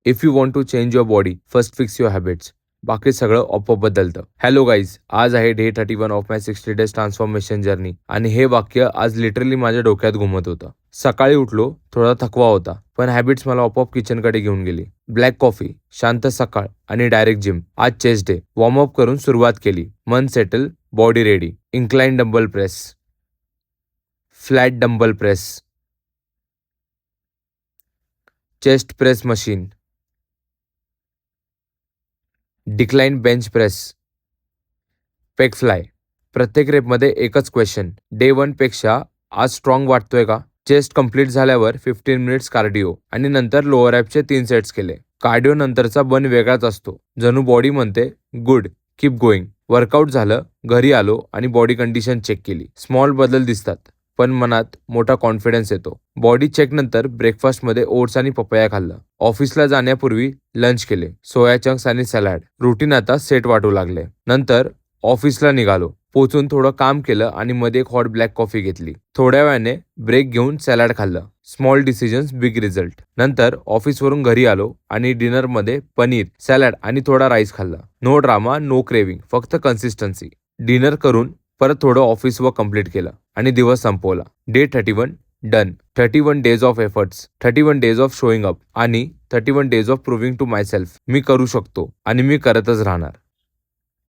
If you want to change your body first fix your habits. बाकी सगळं आपोआप बदलतं. हॅलो गाईज, आज आहे day 31 of my 60 days transformation journey आणि हे वाक्य आज लिटरली माझ्या डोक्यात घुमत होतं. सकाळी उठलो, थोडा थकवा होता, पण हॅबिट्स मला आपोआप किचनकडे घेऊन गेली. ब्लॅक कॉफी, शांत सकाळ आणि डायरेक्ट जिम. आज चेस्ट डे. वॉर्मअप करून सुरुवात केली. मन settle, body ready. Incline dumbbell press, flat dumbbell press, chest press machine, decline bench press, Peck fly. प्रत्येक रेपमध्ये एकच क्वेश्चन, डे 1 पेक्षा आज स्ट्रॉंग वाटतोय का? चेस्ट कंप्लीट झाल्यावर 15 मिनिट्स कार्डिओ आणि नंतर लोअर ॲपचे 3 सेट्स केले. कार्डिओ नंतरचा बन वेगळाच असतो. जणू बॉडी म्हणते गुड, कीप गोईंग. वर्कआउट झालं, घरी आलो आणि बॉडी कंडिशन चेक केली. स्मॉल बदल दिसतात, पण मनात मोठा कॉन्फिडन्स येतो. बॉडी चेक नंतर ब्रेकफास्टमध्ये ओट्स आणि पपया खाल्लं. ऑफिसला जाण्यापूर्वी लंच केले, सोया चंक्स आणि सॅलड. रुटीन आता सेट वाटू लागले. नंतर ऑफिसला निघालो. पोचून थोडं काम केलं आणि मध्ये एक हॉट ब्लॅक कॉफी घेतली. थोड्या वेळाने ब्रेक घेऊन सॅलड खाल्लं. Small decisions, big result. नंतर ऑफिसवरून घरी आलो आणि डिनरमध्ये पनीर, सॅलड आणि थोडा राईस खाल्ला. नो ड्रामा, नो क्रेविंग, फक्त कन्सिस्टन्सी. डिनर करून परत थोडं ऑफिस वर्क कंप्लीट केलं आणि दिवस संपवला. Day 31 done. 31 days of efforts, 31 days of showing up आणि 31 days of proving to myself मी करू शकतो आणि मी करतच राहणार.